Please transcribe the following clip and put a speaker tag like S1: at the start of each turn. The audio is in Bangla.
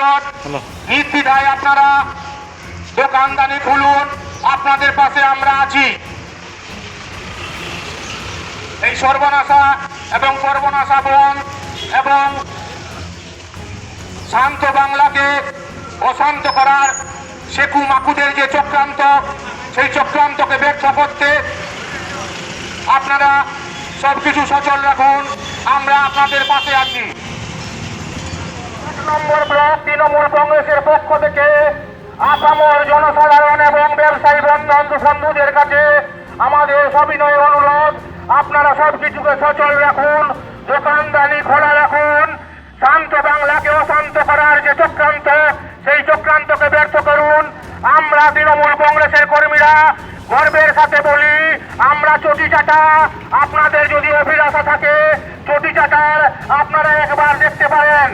S1: অনুরোধ, নির্দ্বিধায় আপনারা দোকানদানি খুলুন, আপনাদের পাশে আমরা আছি। এই সর্বনাশা এবং সর্বনাশা বন এবং শান্ত বাংলাকে অশান্ত করার শেকু মাকুদের যে চক্রান্ত, সেই চক্রান্তকে ব্যর্থ করতে আপনারা সবকিছু সচল রাখুন, আমরা আপনাদের পাশে আছি। ১ নম্বর ব্লক তৃণমূল কংগ্রেসের পক্ষ থেকে আসামের জনসাধারণ এবং ব্যবসায়ী বন্ধুদের কাছে আমাদের সবিনয় অনুরোধ, আপনারা সবকিছুকে সচল রাখুন, দোকানদানি খোলা রাখুন। শান্ত বাংলাকে অশান্ত করার যে চক্রান্ত, সেই চক্রান্তকে ব্যর্থ করুন। আমরা তৃণমূল কংগ্রেসের কর্মীরা গর্বের সাথে বলি, আমরা চটি চাটা। আপনাদের যদি অভিলাষা থাকে চটি চাটার, আপনারা একবার দেখতে পারেন।